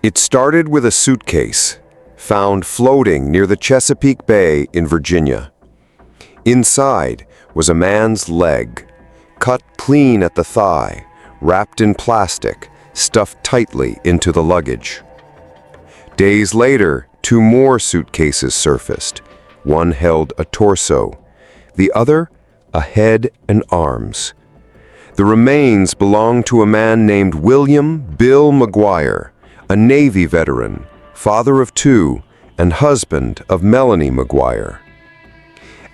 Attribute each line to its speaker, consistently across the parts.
Speaker 1: It started with a suitcase found floating near the Chesapeake Bay in Virginia. Inside was a man's leg, cut clean at the thigh, wrapped in plastic, stuffed tightly into the luggage. Days later, two more suitcases surfaced. One held a torso, the other a head and arms. The remains belonged to a man named William Bill McGuire, a Navy veteran, father of two, and husband of Melanie McGuire.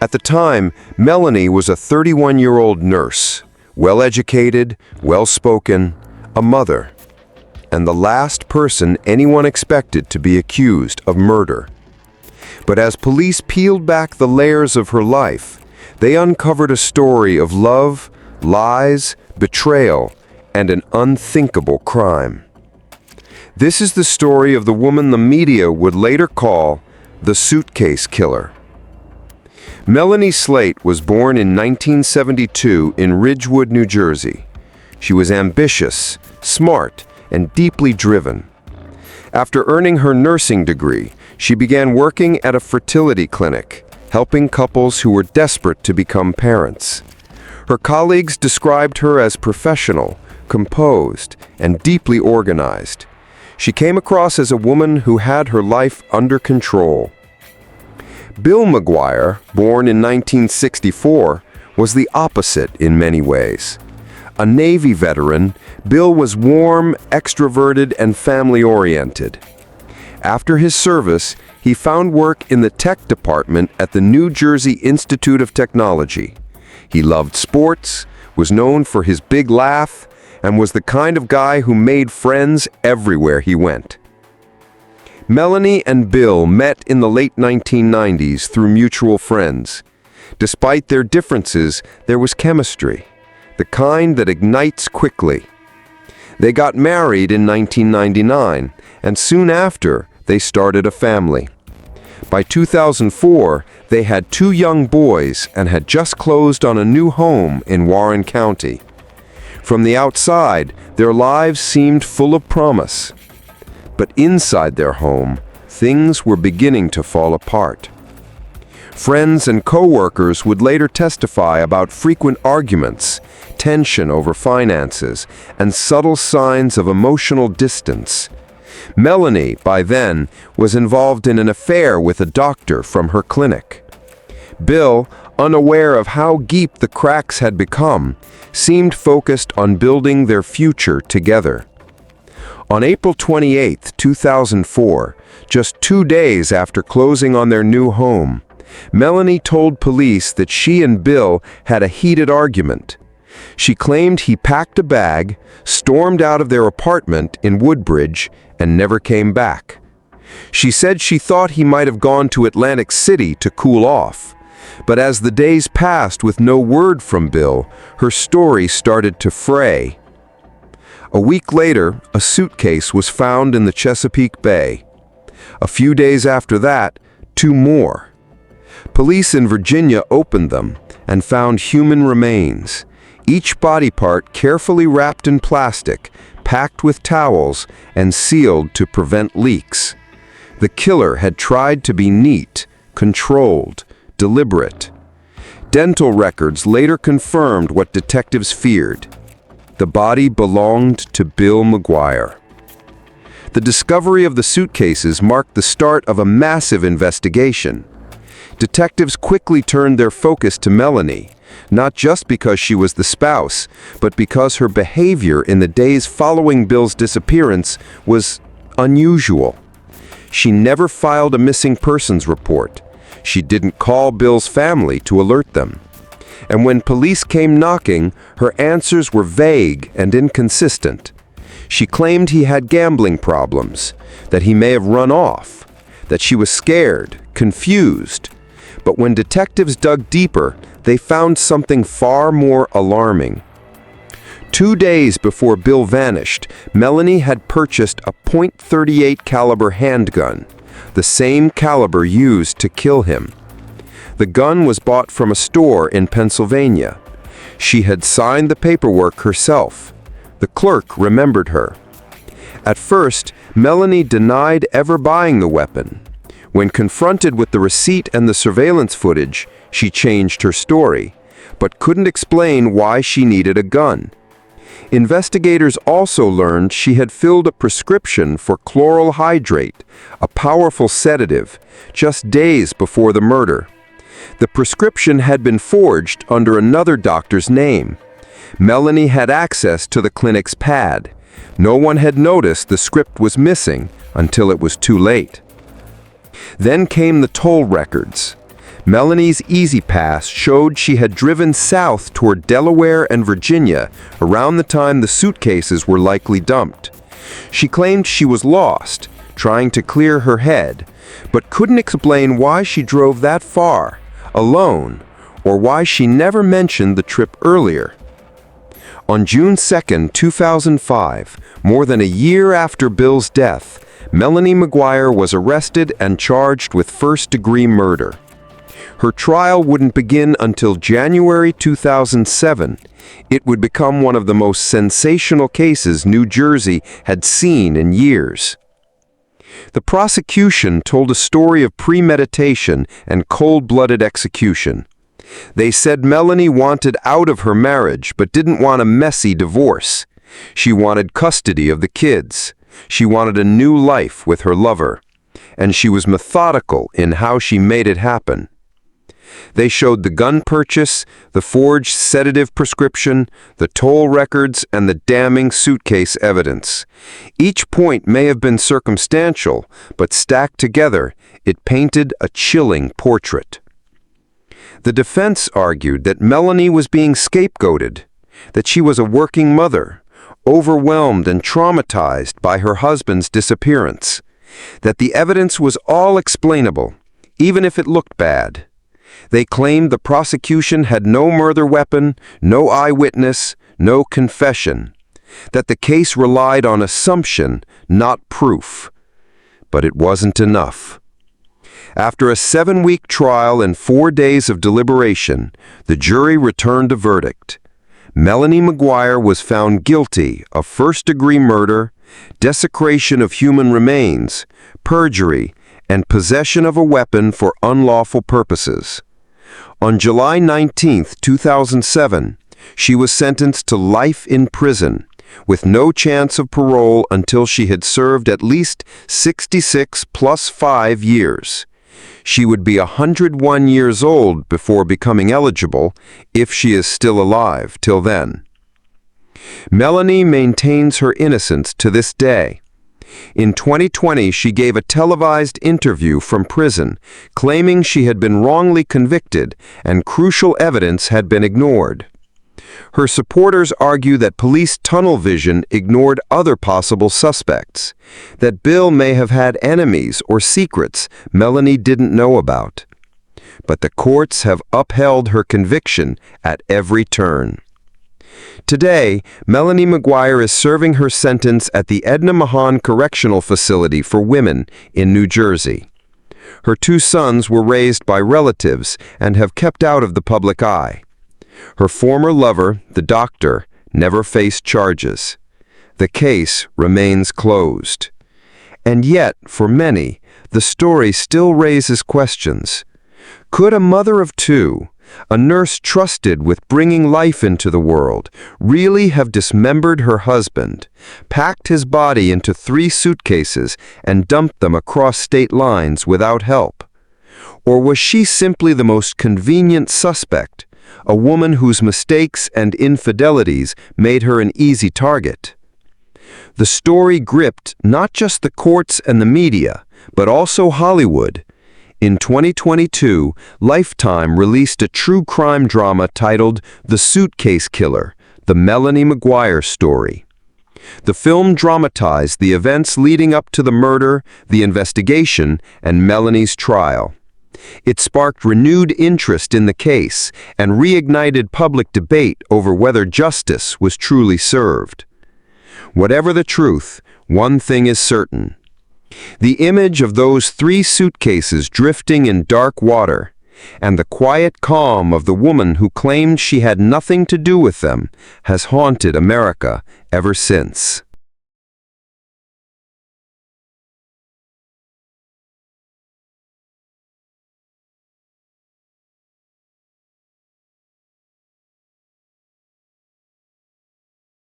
Speaker 1: At the time, Melanie was a 31-year-old nurse, well-educated, well-spoken, a mother, and the last person anyone expected to be accused of murder. But as police peeled back the layers of her life, they uncovered a story of love, lies, betrayal, and an unthinkable crime. This is the story of the woman the media would later call the suitcase killer. Melanie Slate was born in 1972 in Ridgewood, New Jersey. She was ambitious, smart, and deeply driven. After earning her nursing degree, she began working at a fertility clinic, helping couples who were desperate to become parents. Her colleagues described her as professional, composed, and deeply organized. She came across as a woman who had her life under control. Bill McGuire, born in 1964, was the opposite in many ways. A Navy veteran, Bill was warm, extroverted, and family-oriented. After his service, he found work in the tech department at the New Jersey Institute of Technology. He loved sports, was known for his big laugh, and was the kind of guy who made friends everywhere he went. Melanie and Bill met in the late 1990s through mutual friends. Despite their differences, there was chemistry, the kind that ignites quickly. They got married in 1999, and soon after, they started a family. By 2004, they had two young boys and had just closed on a new home in Warren County. From the outside, their lives seemed full of promise. But inside their home, things were beginning to fall apart. Friends and co-workers would later testify about frequent arguments, tension over finances, and subtle signs of emotional distance. Melanie, by then, was involved in an affair with a doctor from her clinic. Bill, unaware of how deep the cracks had become, seemed focused on building their future together. On April 28, 2004, just 2 days after closing on their new home, Melanie told police that she and Bill had a heated argument. She claimed he packed a bag, stormed out of their apartment in Woodbridge, and never came back. She said she thought he might have gone to Atlantic City to cool off. But as the days passed with no word from Bill, her story started to fray. A week later, a suitcase was found in the Chesapeake Bay. A few days after that, two more. Police in Virginia opened them and found human remains, each body part carefully wrapped in plastic, packed with towels, and sealed to prevent leaks. The killer had tried to be neat, controlled, deliberate. Dental records later confirmed what detectives feared. The body belonged to Bill McGuire. The discovery of the suitcases marked the start of a massive investigation. Detectives quickly turned their focus to Melanie, not just because she was the spouse, but because her behavior in the days following Bill's disappearance was unusual. She never filed a missing persons report. She didn't call Bill's family to alert them. And when police came knocking, her answers were vague and inconsistent. She claimed he had gambling problems, that he may have run off, that she was scared, confused. But when detectives dug deeper, they found something far more alarming. 2 days before Bill vanished, Melanie had purchased a .38 caliber handgun, the same caliber used to kill him. The gun was bought from a store in Pennsylvania. She had signed the paperwork herself. The clerk remembered her. At first, Melanie denied ever buying the weapon. When confronted with the receipt and the surveillance footage, she changed her story, but couldn't explain why she needed a gun. Investigators also learned she had filled a prescription for chloral hydrate, a powerful sedative, just days before the murder. The prescription had been forged under another doctor's name. Melanie had access to the clinic's pad. No one had noticed the script was missing until it was too late. Then came the toll records. Melanie's Easy Pass showed she had driven south toward Delaware and Virginia around the time the suitcases were likely dumped. She claimed she was lost, trying to clear her head, but couldn't explain why she drove that far, alone, or why she never mentioned the trip earlier. On June 2, 2005, more than a year after Bill's death, Melanie McGuire was arrested and charged with first-degree murder. Her trial wouldn't begin until January 2007. It would become one of the most sensational cases New Jersey had seen in years. The prosecution told a story of premeditation and cold-blooded execution. They said Melanie wanted out of her marriage but didn't want a messy divorce. She wanted custody of the kids. She wanted a new life with her lover. And she was methodical in how she made it happen. They showed the gun purchase, the forged sedative prescription, the toll records, and the damning suitcase evidence. Each point may have been circumstantial, but stacked together, it painted a chilling portrait. The defense argued that Melanie was being scapegoated, that she was a working mother, overwhelmed and traumatized by her husband's disappearance, that the evidence was all explainable, even if it looked bad. They claimed the prosecution had no murder weapon, no eyewitness, no confession, that the case relied on assumption, not proof. But it wasn't enough. After a 7-week trial and 4 days of deliberation, the jury returned a verdict. Melanie McGuire was found guilty of first-degree murder, desecration of human remains, perjury, and possession of a weapon for unlawful purposes. On July 19, 2007, she was sentenced to life in prison, with no chance of parole until she had served at least 66 plus 5 years. She would be 101 years old before becoming eligible, if she is still alive till then. Melanie maintains her innocence to this day. In 2020, she gave a televised interview from prison, claiming she had been wrongly convicted and crucial evidence had been ignored. Her supporters argue that police tunnel vision ignored other possible suspects, that Bill may have had enemies or secrets Melanie didn't know about. But the courts have upheld her conviction at every turn. Today, Melanie McGuire is serving her sentence at the Edna Mahan Correctional Facility for Women in New Jersey. Her 2 sons were raised by relatives and have kept out of the public eye. Her former lover, the doctor, never faced charges. The case remains closed. And yet, for many, the story still raises questions. Could a mother of 2, a nurse trusted with bringing life into the world, really have dismembered her husband, packed his body into 3 suitcases, and dumped them across state lines without help? Or was she simply the most convenient suspect, a woman whose mistakes and infidelities made her an easy target? The story gripped not just the courts and the media, but also Hollywood. In 2022, Lifetime released a true crime drama titled The Suitcase Killer, The Melanie McGuire Story. The film dramatized the events leading up to the murder, the investigation, and Melanie's trial. It sparked renewed interest in the case and reignited public debate over whether justice was truly served. Whatever the truth, one thing is certain. The image of those 3 suitcases drifting in dark water, and the quiet calm of the woman who claimed she had nothing to do with them, has haunted America ever since.